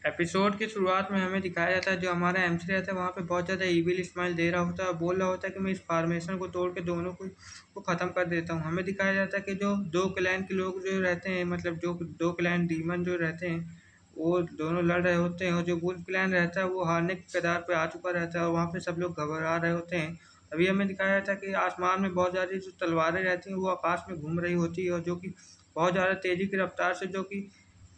Episode की शुरुआत में हमें दिखाया जाता है जो हमारा एमसी रहता है वहाँ पे बहुत ज़्यादा ईविल स्माइल दे रहा होता है और बोल रहा होता है कि मैं इस फॉर्मेशन को तोड़ के दोनों को ख़त्म कर देता हूँ। हमें दिखाया जाता है कि जो दो क्लैन के लोग जो रहते हैं, मतलब जो दो क्लैन डीमन जो रहते हैं, वो दोनों लड़ रहे होते हैं और जो वुल्फ क्लैन रहता है वो हारने के कगार पे आ चुका रहता है और वहाँ पे सब लोग घबरा रहे होते हैं। अभी हमें दिखाया जाता है कि आसमान में बहुत ज़्यादा जो तलवारें रहती हैं वो आकाश में घूम रही होती है और जो कि बहुत ज़्यादा तेज़ी की रफ्तार से जो कि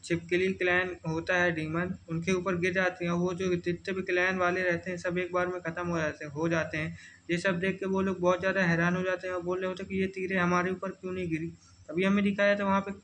छिपकली क्लैन होता है डीमन, उनके ऊपर गिर जाती हैं और वो जो जितने भी क्लैन वाले रहते हैं सब एक बार में ख़त्म हो जाते हैं। ये सब देख के वो लोग बहुत ज़्यादा हैरान हो जाते हैं और बोल रहे होते हैं कि ये तीरें हमारे ऊपर क्यों नहीं गिरी। तभी हमें दिखाया जाता है वहाँ पे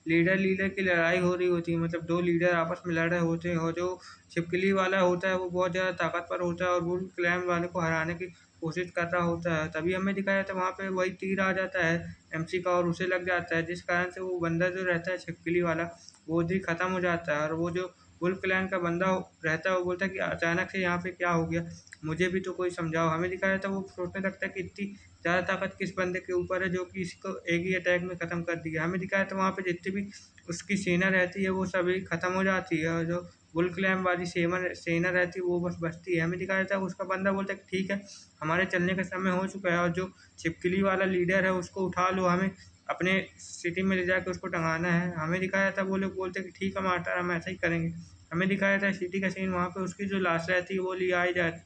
लीडर लीडर की लड़ाई हो रही होती है, मतलब दो लीडर आपस में लड़ रहे होते हैं और जो छिपकली वाला होता है वो बहुत ज़्यादा ताकतवर होता है और वो क्लैन वाले को हराने की कोशिश कर रहा होता है। तभी हमें दिखाया जाता है वहाँ पे वही तीर आ जाता है एमसी का और उसे लग जाता है, जिस कारण से वो बंदा जो रहता है छिपकली वाला वो भी खत्म हो जाता है और वो जो वुल्फ क्लैन का बंदा रहता है वो बोलता है कि अचानक से यहाँ पे क्या हो गया, मुझे भी तो कोई समझाओ। हमें दिखाया था वो सोचने लगता है कि इतनी ज़्यादा ताकत किस बंदे के ऊपर है जो कि इसको एक ही अटैक में ख़त्म कर दिया। हमें दिखाया था वहाँ पे जितनी भी उसकी सेना रहती है वो सभी ख़त्म हो जाती है और जो वुल्फ क्लैन वाली सेना रहती है वो बस बचती है। हमें दिखाया था उसका बंदा बोलता है कि ठीक है, हमारे चलने का समय हो चुका है और जो छिपकली वाला लीडर है उसको उठा लो, हमें अपने सिटी में ले जाके उसको टंगाना है। हमें दिखाया था वो लोग बोलते हैं कि ठीक है मास्टर, हम ऐसा ही करेंगे। हमें दिखाया था सिटी का सीन, वहाँ पे उसकी जो लाश रहती है वो ले आई जाती,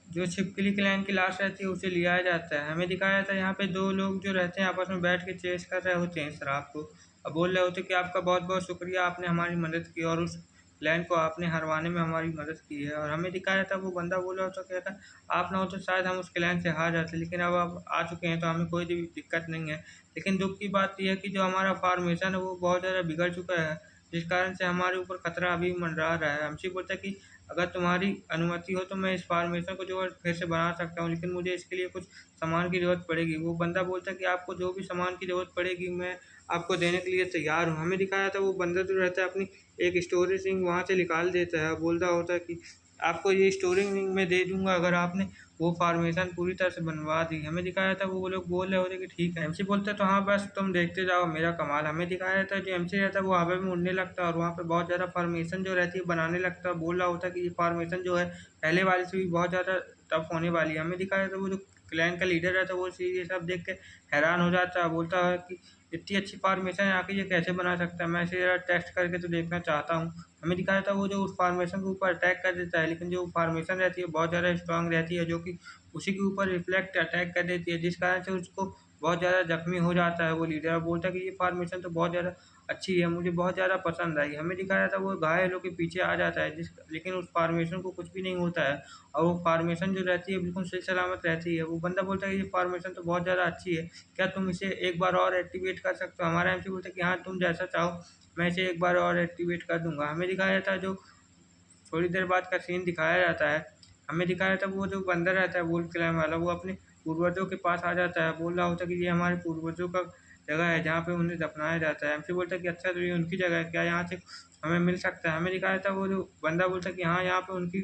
जो छिपकली क्लैन की लाश रहती है उसे ले आया जाता है। हमें दिखाया था यहाँ पे दो लोग जो रहते हैं आपस में बैठ के चेस कर रहे होते हैं शराब को और बोल रहे होते हैं कि आपका बहुत बहुत शुक्रिया, आपने हमारी मदद की और उस क्लैन को आपने हरवाने में हमारी मदद की है। और हमें दिखाया था वो बंदा बोला होता क्या था, आप ना हो तो शायद हम उस क्लैन से हार जाते, लेकिन अब आप आ चुके हैं तो हमें कोई भी दिक्कत नहीं है। लेकिन दुख की बात यह है कि जो हमारा फॉर्मेशन है वो बहुत ज़्यादा बिगड़ चुका है, जिस कारण से हमारे ऊपर खतरा अभी मंडरा रहा है। हमसे बोलता है कि अगर तुम्हारी अनुमति हो तो मैं इस फॉर्मेशन को जो है फिर से बना सकता हूँ, लेकिन मुझे इसके लिए कुछ सामान की ज़रूरत पड़ेगी। वो बंदा बोलता है कि आपको जो भी सामान की ज़रूरत पड़ेगी मैं आपको देने के लिए तैयार हूँ। हमें दिखाया था वो बंदा जो रहता है अपनी एक स्टोरेज रिंग वहाँ से निकाल देता है, बोल रहा होता है कि आपको ये स्टोरेज रिंग मैं दे दूँगा अगर आपने वो फॉर्मेशन पूरी तरह से बनवा दी। हमें दिखाया था वो लोग बोल रहे होते कि ठीक है। एमसी बोलता है तो हाँ बस तुम देखते जाओ मेरा कमाल। हमें दिखाया जाता है जो एमसी रहता है वो हवा में उड़ने लगता है और वहाँ पे बहुत ज़्यादा फॉर्मेशन जो रहती है बनाने लगता है, बोल रहा होता है कि ये फॉर्मेशन जो है पहले वाले से भी बहुत ज़्यादा टफ होने वाली है। हमें दिखाया जाता है वो जो क्लैन का लीडर रहता है वो ये सब देख के हैरान हो जाता है, बोलता है कि इतनी अच्छी फॉर्मेशन है आके ये कैसे बना सकता है, मैं इसे ज़रा टेस्ट करके तो देखना चाहता हूँ। हमें दिखाया था वो जो उस फॉर्मेशन के ऊपर अटैक कर देता है, लेकिन जो फॉर्मेशन रहती है बहुत ज़्यादा स्ट्रांग रहती है जो कि उसी के ऊपर रिफ्लेक्ट अटैक कर देती है, जिस कारण से उसको बहुत ज़्यादा ज़ख्मी हो जाता है वो लीडर। बोलता है कि ये फॉर्मेशन तो बहुत ज़्यादा अच्छी है, मुझे बहुत ज़्यादा पसंद आई। हमें दिखाया था वो घायल होके पीछे आ जाता है, लेकिन उस फॉर्मेशन को कुछ भी नहीं होता है और वो फॉर्मेशन जो रहती है बिल्कुल सही सलामत रहती है। वो बंदा बोलता है ये फॉर्मेशन तो बहुत ज़्यादा अच्छी है, क्या तुम इसे एक बार और एक्टिवेट कर सकते हो? हमारा एमसी बोलता है कि हाँ तुम जैसा चाहो मैं इसे एक बार और एक्टिवेट कर दूंगा। हमें दिखाया जाता है जो थोड़ी देर बाद का सीन दिखाया जाता है, हमें दिखाया जाता है वो जो बंदर रहता है वुल्फ क्लैन वाला वो अपने पूर्वजों के पास आ जाता है, बोल रहा होता है कि ये हमारे पूर्वजों का जगह है जहाँ पे उन्हें दफनाया जाता है। हमसे बोलता है कि अच्छा तो ये उनकी जगह है, क्या यहाँ से हमें मिल सकता है? हमें दिखाया जाता है वो जो बंदा बोलता है कि हाँ यहाँ पे उनकी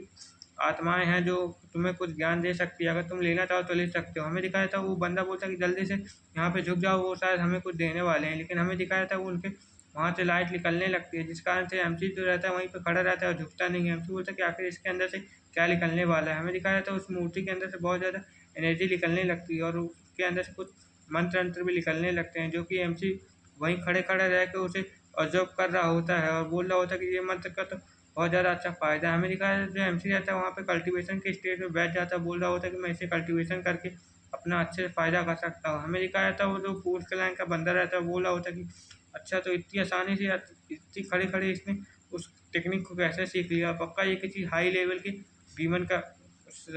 आत्माएं हैं जो तुम्हें कुछ ज्ञान दे सकती है, अगर तुम लेना चाहो तो ले सकते हो। हमें दिखाया था वो बंदा बोलता है कि जल्दी से यहाँ पे झुक जाओ, वो शायद हमें कुछ देने वाले हैं, लेकिन हमें दिखाया था वो उनके वहाँ से लाइट निकलने लगती है, जिस कारण से एमसी जो रहता है वहीं पे खड़ा रहता है और झुकता नहीं है। एमसी बोलता है कि आखिर इसके अंदर से क्या निकलने वाला है? हमें दिखाया था उस मूर्ति के अंदर से बहुत ज़्यादा एनर्जी निकलने लगती है और उसके अंदर से कुछ मंत्र अंत्र भी निकलने लगते हैं, जो कि एमसी वहीं खड़े खड़े रह के उसे ऑब्जर्व कर रहा होता है और बोल रहा होता है कि ये मंत्र का तो बहुत ज़्यादा अच्छा फ़ायदा है। हमें दिखाया जो एमसी रहता है वहाँ पे कल्टीवेशन के स्टेज में बैठ जाता है, बोल रहा होता है कि मैं इसे कल्टीवेशन करके अपना अच्छे से फ़ायदा कर सकता हूँ। हमें दिखाया था वो जो फूल क्लैन का बंदा रहता है बोल रहा होता है कि अच्छा तो इतनी आसानी से इतनी खड़े-खड़े इसने उस टेक्निक को कैसे सीख लिया? पक्का ये किसी हाई लेवल के डीमन का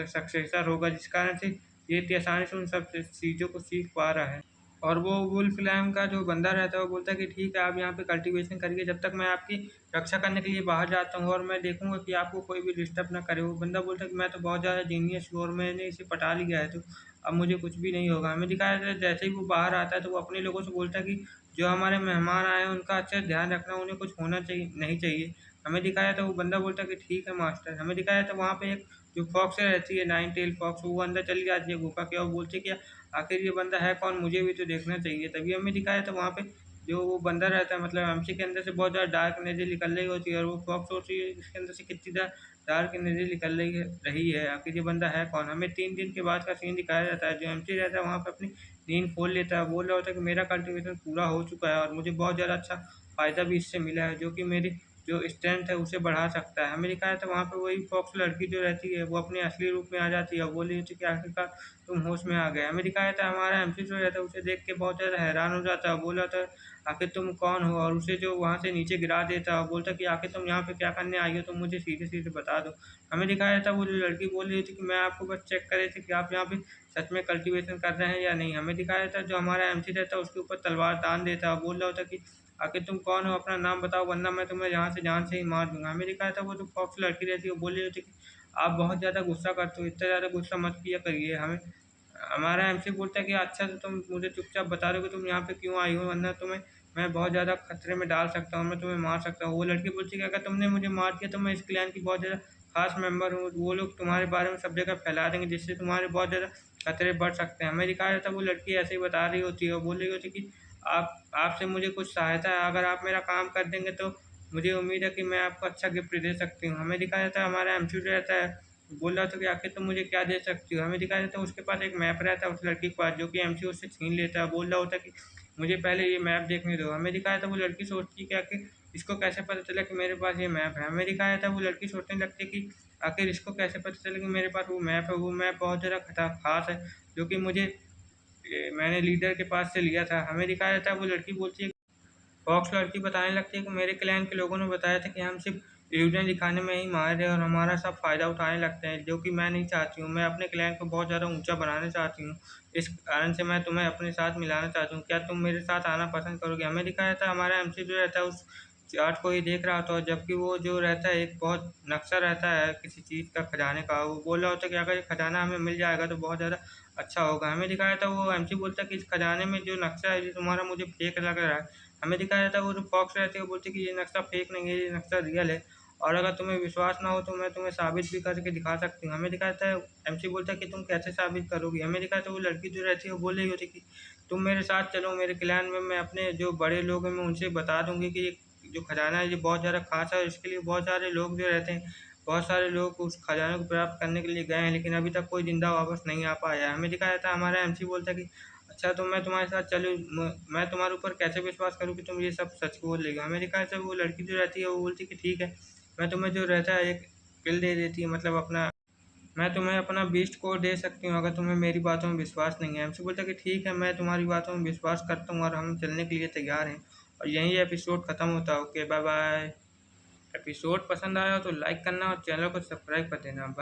सक्सेसर होगा, जिस कारण से ये इतनी आसानी से उन सब चीज़ों को सीख पा रहा है। और वो वुल्फ लैम का जो बंदा रहता है वो बोलता है कि ठीक है आप यहाँ पे कल्टीवेशन करिए जब तक मैं आपकी रक्षा करने के लिए बाहर जाता हूँ और मैं देखूंगा कि आपको कोई भी डिस्टर्ब ना करे। वो बंदा बोलता है कि मैं तो बहुत ज़्यादा जीनियस हूँ और मैंने इसे पटा लिया है तो अब मुझे कुछ भी नहीं होगा। हमें दिखाया जाता है जैसे ही वो बाहर आता है तो वो अपने लोगों से बोलता है कि जो हमारे मेहमान आए हैं उनका अच्छा ध्यान रखना, उन्हें कुछ होना चाहिए नहीं चाहिए। हमें दिखाया था वो बंदा बोलता है कि ठीक है मास्टर। हमें दिखाया था वहाँ पे एक जो फॉक्स रहती है नाइन टेल फॉक्स, वो अंदर चली जाती है गुफा के और बोलती है कि आखिर ये बंदा है कौन, मुझे भी तो देखना चाहिए। तभी हमें दिखाया था वहाँ पे जो वो बंदा रहता है मतलब एमसी के अंदर से बहुत ज़्यादा डार्क एनर्जी निकल रही होती है और वो फॉक्स सोच रही है इसके अंदर से कितनी ज़्यादा डार्क एनर्जी निकल रही है आखिर ये बंदा है कौन। हमें 3 दिन के बाद का सीन दिखाया जाता है, जो एमसी रहता है वहाँ पे अपनी नींद खोल लेता है, बोल रहा होता है कि मेरा कल्टीवेशन पूरा हो चुका है और मुझे बहुत ज़्यादा अच्छा फ़ायदा भी इससे मिला है, जो कि मेरी जो स्ट्रेंथ है उसे बढ़ा सकता है। हमें दिखाया था वहाँ पे वही फॉक्स लड़की जो रहती है वो अपने असली रूप में आ जाती है और बोल रही होती है कि आखिरकार तुम होश में आ गए। हमें दिखाया था हमारा एमसी जो रहता है उसे देख के बहुत ज़्यादा हैरान हो जाता है, बोल रहा था आखिर तुम कौन हो, और उसे जो वहाँ से नीचे गिरा देता है और बोलता कि आखिर तुम यहाँ पे क्या करने आई हो, तुम मुझे सीधे-सीधे बता दो। हमें दिखाया था वो जो लड़की बोल रही थी कि मैं आपको बस चेक कर रही थी कि आप यहाँ पे सच में कल्टीवेशन कर रहे हैं या नहीं। हमें दिखाया था जो हमारा एमसी रहता है उसके ऊपर तलवार तान देता है और बोल रहा होता कि आखिर तुम कौन हो, अपना नाम बताओ वरना मैं तुम्हें यहाँ से जान से ही मार दूँगा। हमें दिखाया था वो जो फॉक्स लड़की रहती है वो बोल रही होती है कि आप बहुत ज़्यादा गुस्सा करते हो, इतना ज़्यादा गुस्सा मत किया करिए। हमें हमारा एमसी बोलता है कि अच्छा तो तुम मुझे चुपचाप बता दो कि तुम यहाँ पे क्यों आई हो, वरना तुम्हें मैं बहुत ज़्यादा खतरे में डाल सकता हूँ, मैं तुम्हें मार सकता हूँ। वो लड़की बोलती है कि अगर तुमने मुझे मार दिया तो मैं इस क्लैन की बहुत ज़्यादा खास मेंबर हूँ, वो लोग तुम्हारे बारे में सब जगह फैला देंगे जिससे तुम्हारे बहुत ज़्यादा खतरे बढ़ सकते हैं। हमें दिखाया जाता है वो लड़की ऐसे ही बता रही होती है और बोल रही होती है कि आप आपसे मुझे कुछ सहायता है, अगर आप मेरा काम कर देंगे तो मुझे उम्मीद है कि मैं आपको अच्छा गिफ्ट दे सकती हूँ। हमें दिखाया जाता है हमारा एमसी जो रहता है बोल रहा था कि आखिर तुम मुझे क्या दे सकती हो। हमें दिखाया जाता है उसके पास एक मैप रहता है उस लड़की के पास, जो कि एमसी उससे छीन लेता है, बोल रहा होता है कि मुझे पहले ये मैप देखने दो। हमें दिखाया था वो लड़की सोचती है कि आखिर इसको कैसे पता चला कि मेरे पास ये मैप है। हमें दिखाया था वो लड़की सोचने लगती है कि आखिर इसको कैसे पता चला कि मेरे पास वो मैप है, वो मैप बहुत ज़्यादा खास है, जो कि मैंने लीडर के पास से लिया था। हमें दिखाया जाता है वो लड़की बोलती है, फॉक्स लड़की बताने लगती है कि मेरे क्लैन के लोगों ने बताया था कि हम सिर्फ एविडेंस दिखाने में ही माहिर हैं और हमारा सब फ़ायदा उठाने लगते हैं, जो कि मैं नहीं चाहती हूँ। मैं अपने क्लैन को बहुत ज़्यादा ऊँचा बनाना चाहती हूँ। इस कारण से मैं तुम्हें अपने साथ मिलाना चाहती हूँ। क्या तुम मेरे साथ आना पसंद करोगे? हमें दिखाया था हमारा एमसी जो रहता है उस चार्ट को ही देख रहा होता है, जबकि वो जो रहता है एक बहुत नक्शा रहता है किसी चीज़ का खजाने का। वो बोल रहा होता है कि अगर ये खजाना हमें मिल जाएगा तो बहुत ज़्यादा अच्छा होगा। हमें दिखाया था वो एमसी बोलता है कि इस खजाने में जो नक्शा है ये तुम्हारा मुझे फेक लग रहा है। हमें दिखाया जाता है वो जो फॉक्स रहती है वो बोलती है कि ये नक्शा फेक नहीं है, ये नक्शा रियल है और अगर तुम्हें विश्वास ना हो तो मैं तुम्हें साबित भी करके दिखा सकती हूँ। हमें दिखाया जाता है एमसी बोलता है कि तुम कैसे साबित करोगी। हमें दिखाया जाता है वो लड़की जो रहती है वो बोल रही होती है कि तुम मेरे साथ चलो मेरे क्लैन में, मैं अपने जो बड़े लोग हैं मैं उनसे बता दूंगी कि ये जो खजाना है ये बहुत ज़्यादा खास है और इसके लिए बहुत सारे लोग जो रहते हैं, बहुत सारे लोग उस खजाने को प्राप्त करने के लिए गए हैं लेकिन अभी तक कोई जिंदा वापस नहीं आ पाया है। हमें दिखाया जाता है हमारा एमसी बोलता है कि अच्छा तो मैं तुम्हारे साथ चलूँ, मैं तुम्हारे ऊपर कैसे विश्वास करूँ कि तुम ये सब सच बोल रही हो। अमेरिका से वो लड़की जो रहती है वो बोलती है कि ठीक है, मैं तुम्हें जो रहता है एक पिल दे देती है, मतलब अपना मैं तुम्हें अपना बीस्ट कोड दे सकती हूँ अगर तुम्हें मेरी बातों में विश्वास नहीं है। हमसे बोलता है कि ठीक है मैं तुम्हारी बातों में विश्वास करता हूँ और हम चलने के लिए तैयार हैं। और यहीं एपिसोड ख़त्म होता है। Okay bye bye. एपिसोड पसंद आया हो तो लाइक करना और चैनल को सब्सक्राइब कर देना।